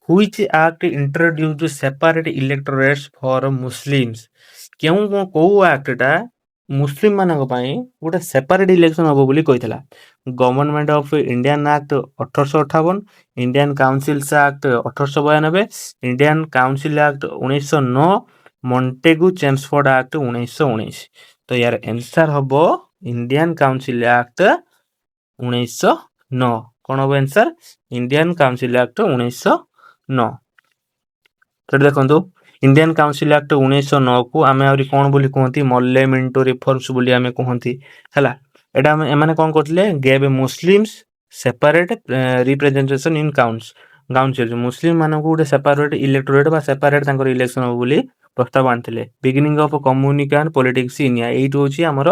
which act introduced separate electorates for Muslims? କୋଉ ଆକ୍ଟଟା ମୁସଲିମ ମାନଙ୍କ ପାଇଁ ଗୋଟେ ସେପାରେଟ ଇଲେକ୍ସନ ହବ ବୋଲି କହିଥିଲା? Government of Indian act 1858, Indian councils act 1892, Indian council act 1909, Montagu Chelmsford act 1919। ତ ୟାର ଆନ୍ସର ହବ ଇଣ୍ଡିଆନ କାଉନସିଲ ଆକ୍ଟ 1909। କ'ଣ ହବ ଆନ୍ସର? Indian council act 1909। ସେଠି ଦେଖନ୍ତୁ, ଇଣ୍ଡିଆନ କାଉନସିଲ ଆକ୍ଟ 1909କୁ ଆମେ ଆହୁରି କ'ଣ ବୋଲି କୁହନ୍ତି? ମଲେ ମିଣ୍ଟୋ ରିଫର୍ମସ ବୋଲି ଆମେ କୁହନ୍ତି ହେଲା। ଏଇଟା ଏମାନେ କ'ଣ କରିଥିଲେ? Gave Muslims separate representation in council. Muslim ମାନଙ୍କୁ ଗୋଟେ ସେପାରେଟ ଇଲେକ୍ଟୋରେଟ୍ ବା ସେପାରେଟ ତାଙ୍କର ଇଲେକ୍ସନ ହବ ବୋଲି ପ୍ରସ୍ତାବ ଆଣିଥିଲେ। ବିଗିନିଂ ଅଫ କମ୍ୟୁନିକାଲ ପଲିଟିକ୍ସ ଇଣ୍ଡିଆ, ଏଇଠୁ ହଉଛି ଆମର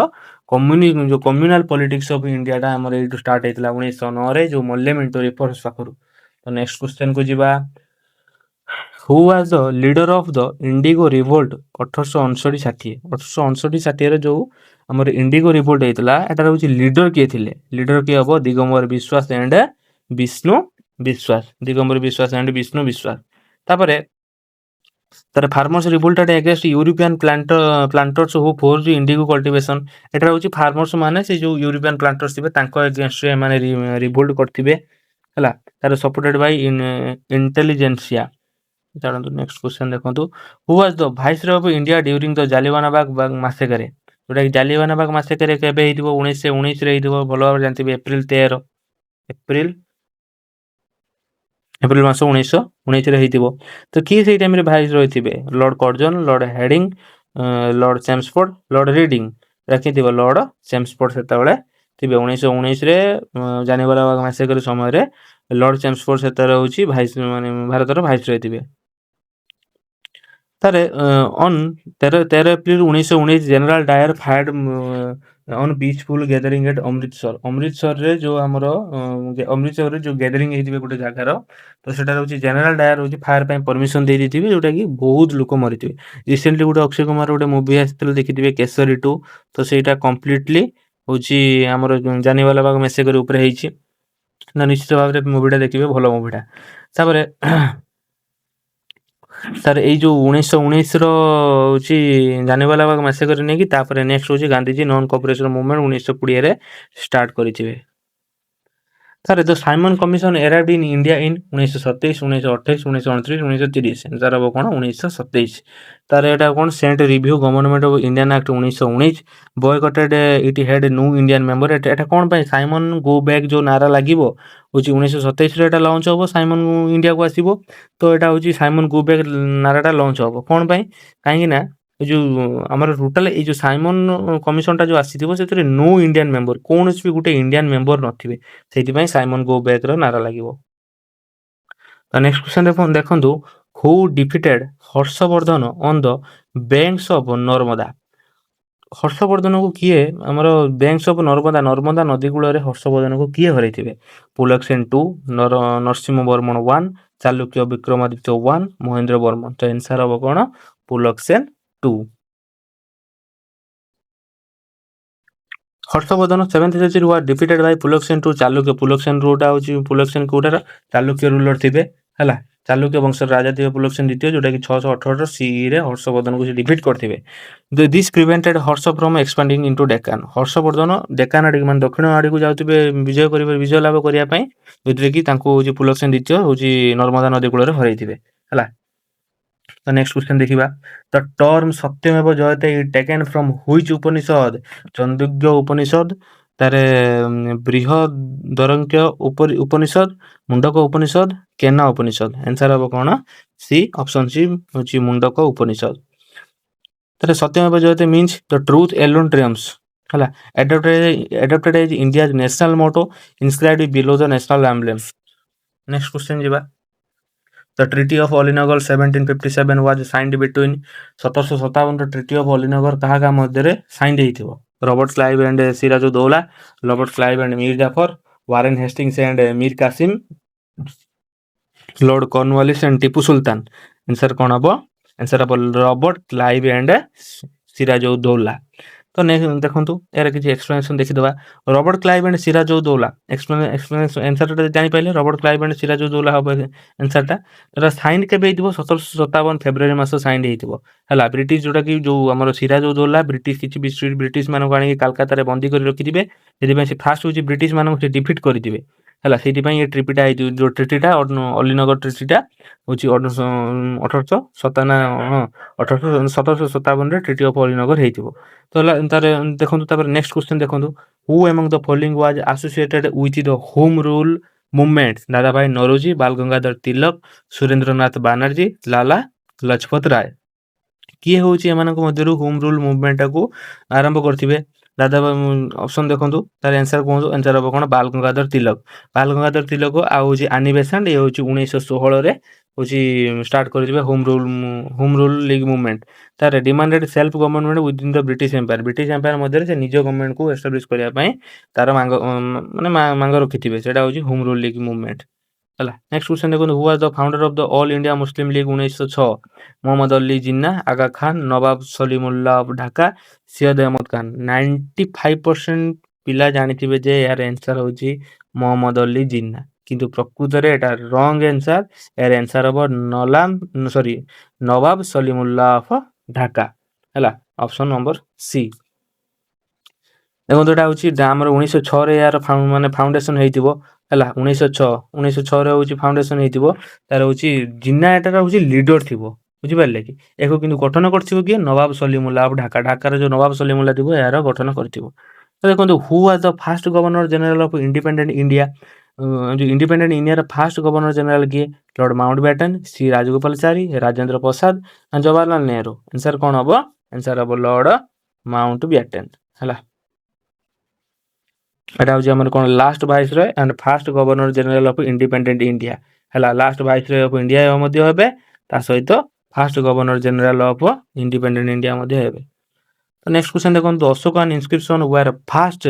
ଯୋଉ କମ୍ୟୁନାଲ ପଲିଟିକ୍ସ ଅଫ ଇଣ୍ଡିଆଟା ଆମର ଏଇଠୁ ଷ୍ଟାର୍ଟ ହେଇଥିଲା 1909ରେ, ଯୋଉ ମଲେ ମିଣ୍ଟୋ ରିଫର୍ମସ ପାଖରୁ। ତ ନେକ୍ସଟ କ୍ୱେଶ୍ଚନକୁ ଯିବା, who was the leader of the indigo revolt 1859-60ରେ ଯୋଉ ଆମର ଇଣ୍ଡିଗୋ ରିଭୋଲ୍ଟ ହେଇଥିଲା, ଏଟାର ହଉଛି ଲିଡର କିଏ ଥିଲେ? ଲିଡର କିଏ ହବ? ଦିଗମ୍ବର ବିଶ୍ୱାସ ଆଣ୍ଡ ବିଷ୍ଣୁ ବିଶ୍ୱାସ। ଦିଗମ୍ବର ବିଶ୍ୱାସ ଆଣ୍ଡ ବିଷ୍ଣୁ ବିଶ୍ୱାସ। ତାପରେ ତାର ଫାର୍ମର୍ସ ରିଭୋଲ୍ଟ ଏଗେନ୍ଷ୍ଟ ୟୁରୋପିଆନ ପ୍ଲାଣ୍ଟର୍ସ ହୁ ଫୋର୍ସ ଇଣ୍ଡିଗୋ କଲ୍ଟିଭେସନ। ଏଟା ହଉଛି ଫାର୍ମର୍ସ ମାନେ ସେ ଯୋଉ ୟୁରୋପିଆନ ପ୍ଲାଣ୍ଟର୍ସ ଥିବେ ତାଙ୍କ ଏଗେନ୍ଷ୍ଟରେ ଏମାନେ ରିଭୋଲ୍ଟ କରିଥିବେ ହେଲା। ତାର ସପୋର୍ଟେଡ ବାଇ ଇଣ୍ଟେଲିଜେନ୍ସିଆ। ଛାଡ଼ନ୍ତୁ, ନେକ୍ସଟ କ୍ୱେଶ୍ଚନ ଦେଖନ୍ତୁ, who was the viceroy of India during the Jallianwala Bagh massacre? ଯୋଉଟାକି ଜାଲିଆନାବାଗ ମାସେକରେ କେବେ ହେଇଥିବ? 1919ରେ ହେଇଥିବ। ଭଲ ଭାବରେ ଜାଣିଥିବେ, ଏପ୍ରିଲ 13, ଏପ୍ରିଲ ମାସ 1919ରେ ହେଇଥିବ। ତ କିଏ ସେଇ ଟାଇମରେ ଭାଇସରୟ ଥିବେ? Lord Curzon, Lord heading, Lord Chelmsford, Lord reading. ରଖିଥିବ ଲର୍ଡ ଚେମ୍ସଫୋର୍ଡ ସେତେବେଳେ ଥିବେ। 1919ରେ ଜାଲିଆନାବାଗ ମାସେକର ସମୟରେ ଲର୍ଡ ଚେମ୍ସଫୋର୍ଡ ସେତେବେଳେ ହଉଛି ଭାରତର ଭାଇସରୟ ଥିବେ। ତାରେ on 13 April 1919 general Dyer fired on peaceful gathering at Amritsar रे जो हमर अमृतसर रे जो गैदरिंग हेतिबे गोटे जागार तो सेटा होची जनरल डायर होची फायर ପାଇଁ परमिशन देଇ ଦେଇଥିବେ जोटा कि बहुत लोक मरिथिबे रिसेंटली गोटे अक्षय कुमार गोटे मूवी आसिथिले देखिथिबे केसरी 2 तो ସେଇଟା कम्प्लीटली होची हमर जानिवाला बाग मेसेकर ऊपर ହେଇଛି ना निश्चित भाବରେ मूवीटा देखिबे ଭଲ मूवीटा तापरे सर एई जो 1919 रो होची जानिवाला बाग मेसेकर नै कि तापरे नेक्स्ट होची गांधीजी नॉन कोऑपरेशन मूवमेंट 1920 रे स्टार्ट करिथिबे sir the Simon commission arrived in India in 1927 1928 1929 1930 sir अब कोन 1927 तार एटा कोन sent review government of Indian act 1919 boycotted it had no Indian member एटा कोन पय साइमन गो बैक जो नारा लागिवो होची 1927 रे एटा लॉन्च होबो साइमन इंडिया को आसीबो तो एटा होची साइमन गो बैक नाराटा लॉन्च होबो कोन पय काहे ना जो हमर टोटल ए जो साइमन कमिशन टा जो आसीथिबो सेतरे नो इंडियन मेंबर कोनस भी गुटे इंडियन मेंबर नथिबे सेति पय साइमन गो बैक रो नारा लागिवो तो नेक्स्ट क्वेश्चन देखंतु who defeated Harshvardhan on the banks of Narmada Harshvardhan को किए हमर बैंक्स ऑफ नर्मदा नर्मदा नदी कूल रे हर्षवर्धन को किए हरैथिबे पुलकेशिन 2 नरसिंह वर्मन 1 चालुक्य विक्रमादित्य 1 महेंद्र वर्मन तो आंसर अब कोन Pulakeshin 2 Harshavardhana 7th century was defeated by Pulakeshin two Chalukya Pulakeshin रोटा होची पुलकेशिन कोटार चालुक्य रूलर थिबे हला चालुक्य वंशर राजा थिबे पुलकेशिन द्वितीय जोटा कि 618 सीई रे हर्षवर्धन को डिफीट करथिबे this prevented Harsha from expanding into Deccan Harshavardhana Deccan आडी मान दक्षिण आडी को जाउथिबे विजय लाभ करिया पई जोतरे कि तांको होची पुलकेशिन द्वितीय होची नर्मदा नदी कूल रे हरैथिबे हला तो नेक्स्ट क्वेश्चन देखिबा द टर्म सत्यमेव जयते इज टेकन फ्रॉम व्हिच उपनिषद चंदोग्य उपनिषद तारे बृहदरंक्य उपनिषद मुंडक उपनिषद केना उपनिषद आंसर अब कोन सी ऑप्शन सी होची मुंडक उपनिषद तारे सत्यमेव जयते मींस द ट्रुथ एलोन ट्रियम्फ्स हला adopted as India's national motto inscribed below the national emblem next question जिबा The Treaty of Olinagar 1757 was signed between 1757 ର Treaty of Olinagar କାହା କାହା ମଧ୍ୟରେ ସାଇନ୍ ହେଇଥିବ Robert Clive and Siraj ud Daula Robert Clive and Mir Jafar Warren Hastings and Mir Qasim lord Cornwallis and Tipu Sultan answer କ'ଣ ହବ answer ହବ Robert Clive and ସିରାଜଉଦୌଲା तो देखंतु यार किछि एक्सप्लेनेशन देखिदबा Robert Clive and Siraj ud Daula explanation answer जानि पाइले रॉबर्ट क्लाइव एंड सिराजउदौला हबो आंसर ता साइन केबे हितबो 1757 फेब्रुआरी मास साइन हितबो हला ब्रिटिश जोटा कि जो हमर सिराजउदौला ब्रिटिश किछि ब्रिटिश मानको आनि कलकत्ता रे बंदी करि रखि दिबे सेति पय से फास्ट होछि ब्रिटिश मानको से डिफीट करि दिबे हला सेति पय ये ट्रिपिटा जो ट्रिटीटा अलीनगर ट्रिटीटा होछि 1857 रे ट्रिटी ऑफ अलीनगर हेतिबो तो तारे देखंतु तापर नेक्स्ट क्वेश्चन देखंतु who among the following was associated with the home rule movement दादा भाई नौरोजी बाल गंगाधर तिलक सुरेंद्रनाथ बनर्जी लाला लजपत राय किए होची एमानक मध्यरु होम रूल मूवमेंट को आरंभ करथिबे दादा ऑप्शन देखंतु तार आंसर कोन आंसर अब कोन बाल गंगाधर तिलक आ होची आनी बेसेंट ये होची 1916 रे होची स्टार्ट करथिबे होम रूल लीग मूवमेंट तार demanded self government within the British empire मध्यरे से निज गवर्नमेंट को एस्टैब्लिश करिया पई तार माने मांग रखिथिबे सेटा होची होम रूल लीग मूवमेंट हला नेक्स्ट क्वेश्चन देखो who was the founder of the all India Muslim league 1906 Mohammed Ali Jinnah Aga Khan Nawab Salimullah of Dhaka Syed Ahmed Khan 95% पिला जानिथिबे जे यार आंसर होची मोहम्मद अली जिन्ना किंतु प्रकृत रे एटा रॉन्ग आंसर यार आंसर हबो नवाब सलीमुल्लाह ऑफ ढाका हला ऑप्शन नंबर सी देखो एटा होची हमर 1906 रे यार माने फाउंडेशन हेतिबो हला 1906 रे होची फाउंडेशन हेतिबो तार होची जिन्ना एटा होची लीडर थिबो बुझि पारले कि एको किंतु गठन करथिबो कि नवाब सलीमुल्लाह ऑफ ढाका ढाका रे जो नवाब सलीमुल्लाह थिबो यार गठन करथिबो तो देखो who was the first governor general of independent India जो इंडिपेंडेंट इंडिया रा फर्स्ट गवर्नर जनरल के lord Mountbatten Shri Rajagopalachari Rajendra Prasad and Jawaharlal Nehru answer कोन हबो आंसर हबो लॉर्ड माउंटबेटन हला एटा होची हमर कोन last viceroy and first governor general of independent India हला last viceroy of India मध्ये हेबे ता सहित first governor general of independent India मध्ये हेबे तो नेक्स्ट क्वेश्चन देखो अशोकान इनस्क्रिप्शन वेयर फास्ट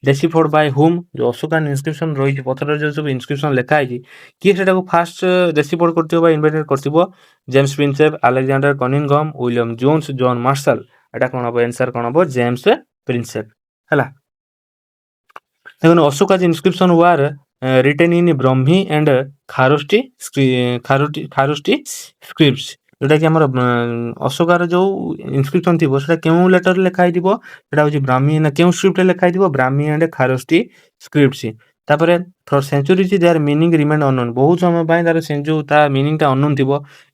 डेसिफोर्ड बाय हुम जो अशोकान इनस्क्रिप्शन रही पथर जो सब इनस्क्रिप्शन लिखा है किए से फास्ट डेसिफोर्ड कर इन्वेंट कर James Prinsep Alexander Cunningham William Jones John Marshall एटा कौन हम आंसर कौन हम जेम्स प्रिंसेप है देखो अशोकाज इनस्क्रिप्शन वार retain in Brahmi and खारोष्टी खारोष्टी scripts जोटा कि आमर अशोकार जो इनस्क्रिप्शन थी क्यों लेटर लिखाई थोड़ा ब्राह्मी ना क्यों स्क्रिप्ट लिखाई ब्राह्मी एंड खारोष्टी स्क्रिप्ट्स तापर for centuries their meaning remain unknown बहुत समय तार जो ता मीनिंग टा अननोन थी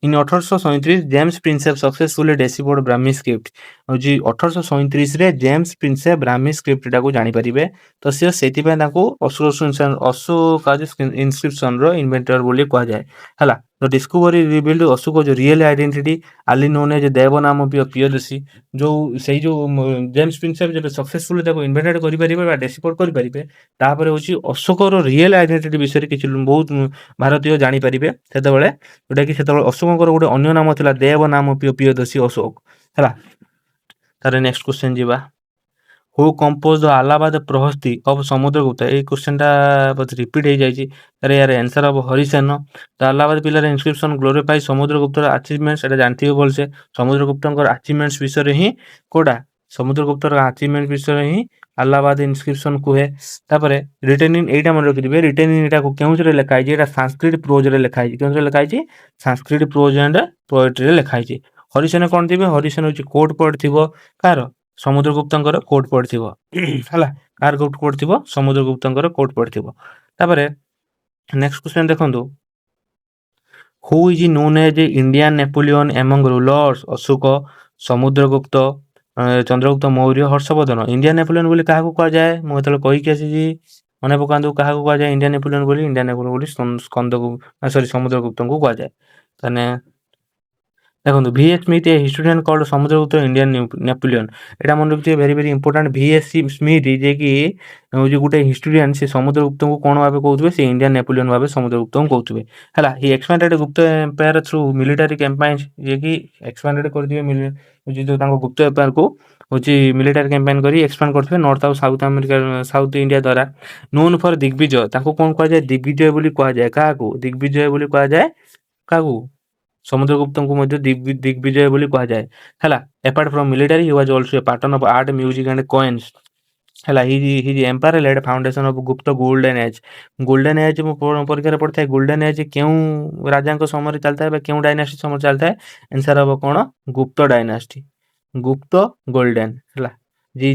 in 1837 James Prinsep successfully deciphered Brahmi script जी 1837 रे जेम्स प्रिंसेप ब्राह्मी स्क्रिप्ट टाको जानि परिबे तो सी से अशोक इनस्क्रिप्शन रो इन्वेंटर बोली कहा जाए है तो डिस्कवरी रिवील्ड अशोक जो रियल आइडेंटिटी आली नोन एज देव नाम प्रियदर्शी जो से जो जेम्स प्रिंसेप जब सक्सेसफुल इन्वेंटेड कर डेसिफोर्ड करेंगे तापर हूँ अशोकर रियल आइडेंटिटी विषय किसी बहुत भारतीय जानीपर से जोटा कि अशोकर गोटे अन्य नाम था देव नाम प्रियदर्शी अशोक है तार नेक्स्ट क्वेश्चन जीवा हु कंपोज द अलाहाबाद प्रहस्ती ऑफ समुद्रगुप्त ये क्वेश्चन रिपीट हो जाए यार आंसर हम Harisena the Allahabad pillar inscription glorified समुद्रगुप्तर अचीवमेंट्स एटा जानते हो भलसे समुद्रगुप्त अचीवमेंट्स विषय ही कोटा समुद्रगुप्तर अचीवमेंट विषय ही अलाहाबाद इनस्क्रिप्शन कहे तापर रिटेन इन एटा मन रखिए रिटेन इन एटा क्यों लिखाई संस्कृत प्रोज लिखाई क्यों लिखाई संस्कृत प्रोज एंड पोएट्री लिखाई हरिसेन कौन थे हरिसेन हूँ कोर्ट पोएट थी कार समुद्रगुप्तर कोर्ट पोएट थी है कार कोर्ट पोएट थी समुद्रगुप्तर कोर्ट पोएट थी तापर नेक्स्ट क्वेश्चन देखो who is known as Indian Napoleon among rulers Ashoka Samudragupta Chandragupta Maurya Harshavardhana Indian Napoleon बोली क्या कह जाए मुझे कहीकि आसी मन पका क्या कह जाए इंडियन नेपोलियन बोली स्कंद सॉरी समुद्रगुप्त को कह जाए देखो VS Smith a historian called Samudragupta Indian Napoleon एटा मन रखिए very very important VS Smith जे कि जो गोटे हिस्टोरियन से समुद्रगुप्त को कौन भाव कहते से इंडियन नेपोलियन भाव समुद्रगुप्त को कहते है ही एक्सपेंडेड गुप्त एम्पायर थ्रू मिलिटरी कैंपेन्स जे कि एक्सपेंडेड कर जो गुप्त एम्पायर को हूँ मिलिटरी कैंपेन कर एक्सपेंड करते नॉर्थ आउ साउथ अमेरिका साउथ इंडिया द्वारा नोन फॉर दिग्विजय कौन कह जाए दिग्विजय बोली कह जाए क्या दिग्विजय बोली कह जाए क्या समुद्रगुप्त को दिग्विजय बोली कह जाए है apart from military he was also a partner of art music and coins है ही एम्पायर लेड फाउंडेशन ऑफ गुप्त गोल्डन एज परीक्षा पड़ता है गोल्डन एज क्यों राजा समय चलता है क्यों डायनास्टी समय चलता है आंसर हम कौन गुप्त डायनास्टी गुप्त गोल्डन है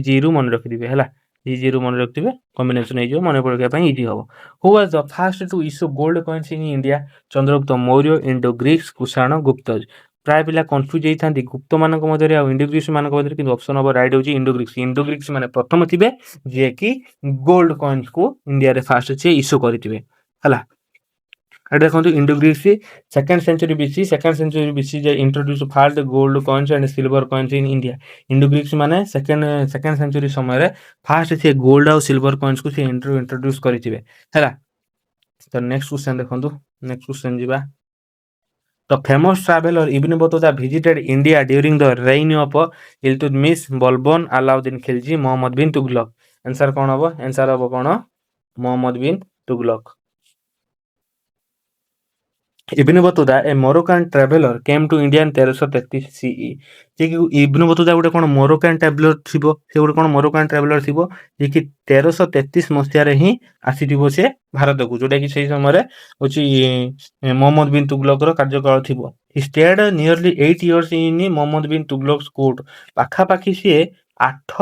जी रु मन रखिथे है जी रु मन रखिथे कॉम्बिनेशन हो मन पड़ाई इजी हम who was the first to issue gold coins in India Chandragupta Maurya Indo Greeks Kushana Gupta प्राय पिला कन्फ्यूज होती गुप्त मान इंडो ग्रीक्स मान ऑप्शन हम राइट होची इंडो ग्रीक्स माने प्रथम थे जे कि गोल्ड कॉइन्स को इंडिया रे फास्ट से इश्यू करथिबे हला देखो Indo Greeks second century BC introduce first gold coins and silver coins in India Indo Greeks माने सेकंड सेंचुरी समय फास्ट से गोल्ड और सिल्वर कॉइन्स को इंट्रोड्यूस करथिबे हैला तो नेक्स्ट क्वेश्चन देखो नेक्स्ट क्वेश्चन जीवा The famous traveler Ibn Battuta visited India during the reign of Iltutmish, Balban, Alauddin Khilji, Muhammad bin Tughlaq. Answer कौन होगा? Answer होगा कौन? Muhammad bin Tughlaq. Ibn Battuta, a Moroccan traveler, came to India in 1333 CE. जे कि इब्न Battuta गोटे कौन मोरोकान traveller थिबो से गोटे कौन मोरोकान ट्रावेलर थिबो जे कि 1333 मसिया रे ही आसीथिबो से भारत को जोटा कि सेही समय रे होची मोहम्मद बिन तुगलक रो कार्यकाल थिबो he stayed nearly 8 years in Mohammad bin Tughlaq court पाखा पाखी से 8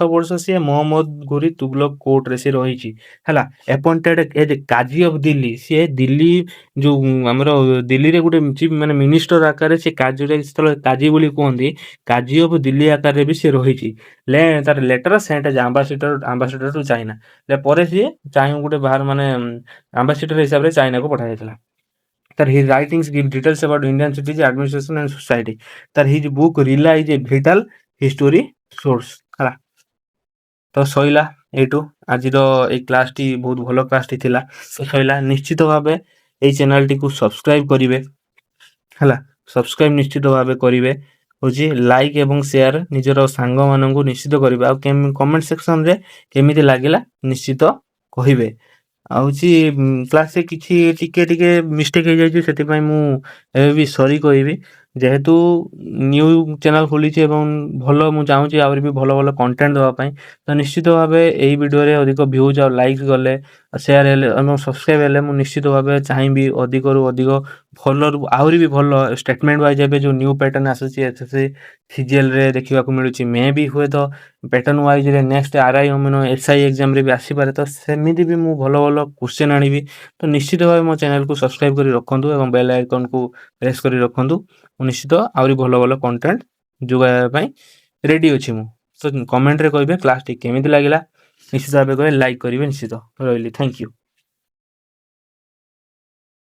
वर्ष से मोहम्मद गोरी तुगलक कोर्ट रे से रही है appointed as qazi of Delhi सी दिल्ली जो आमर दिल्ली रे गोटे चीफ माने मिनिस्टर आकार से काजी बोली कहते काजी ऑफ दिल्ली आकार भी सी रही तार later sent as ambassador to China पर सी चाइना गोटे बाहर माने आंबासीडर हिसाब से चाइना को पठा जाता तार his writings give details about Indian cities administration and society तार his book Rihla is a vital history source है तो सैला यू आज क्लास टी बहुत भल क्लास टी थिला तो सैला निश्चित भाव ये चैनल टी को सब्सक्राइब करेंगे है सब्सक्राइब निश्चित भाव करेंगे ହେଉଛି ଲାଇକ୍ ଏବଂ ସେୟାର ନିଜର ସାଙ୍ଗମାନଙ୍କୁ ନିଶ୍ଚିତ କରିବେ। ଆଉ କମେଣ୍ଟ ସେକ୍ସନରେ କେମିତି ଲାଗିଲା ନିଶ୍ଚିତ କହିବେ। ଆଉ ହେଉଛି କ୍ଲାସରେ କିଛି ଟିକେ ମିଷ୍ଟେକ୍ ହେଇଯାଇଛି, ସେଥିପାଇଁ ମୁଁ ଏବେ ବି ସରି କହିବି। ଯେହେତୁ ନ୍ୟୁ ଚ୍ୟାନେଲ୍ ଖୋଲିଛି ଏବଂ ମୁଁ ଚାହୁଁଛି ଆହୁରି ବି ଭଲ କଣ୍ଟେଣ୍ଟ ଦେବା ପାଇଁ, ତ ନିଶ୍ଚିତ ଭାବେ ଏହି ଭିଡ଼ିଓରେ ଅଧିକ ଭ୍ୟୁଜ୍ ଆଉ ଲାଇକ୍ ଗଲେ, ସେୟାର ହେଲେ ଏବଂ ସବସ୍କ୍ରାଇବ୍ ହେଲେ ମୁଁ ନିଶ୍ଚିତ ଭାବେ ଚାହିଁବି ଅଧିକରୁ ଅଧିକ ଆହୁରି ବି ଭଲ ଷ୍ଟେଟମେଣ୍ଟ ୱାଇଜ୍ ଏବେ ଯେଉଁ ନ୍ୟୁ ପ୍ୟାଟର୍ନ ଆସୁଛି SSC CGLରେ ଦେଖିବାକୁ ମିଳୁଛି। ମେ ବି ହୁଏତ ପ୍ୟାଟର୍ନ ୱାଇଜ୍ରେ ନେକ୍ସଟ RI SI ଏକ୍ଜାମ୍ରେ ବି ଆସିପାରେ, ତ ସେମିତି ବି ମୁଁ ଭଲ କ୍ୱେଶ୍ଚନ୍ ଆଣିବି। ତ ନିଶ୍ଚିତ ଭାବେ ମୋ ଚ୍ୟାନେଲକୁ ସବସ୍କ୍ରାଇବ୍ କରି ରଖନ୍ତୁ ଏବଂ ବେଲ୍ ଆଇକନ୍କୁ ପ୍ରେସ୍ କରି ରଖନ୍ତୁ। ମୁଁ ନିଶ୍ଚିତ ଆହୁରି ଭଲ କଣ୍ଟେଣ୍ଟ ଯୋଗାଇବା ପାଇଁ ରେଡ଼ି ଅଛି ମୁଁ। ତ କମେଣ୍ଟରେ କହିବେ କ୍ଲାସ୍ଟି କେମିତି ଲାଗିଲା, ନିଶ୍ଚିତ ଭାବେ କହିବେ, ଲାଇକ୍ କରିବେ ନିଶ୍ଚିତ। ରହିଲି, ଥ୍ୟାଙ୍କ ୟୁ।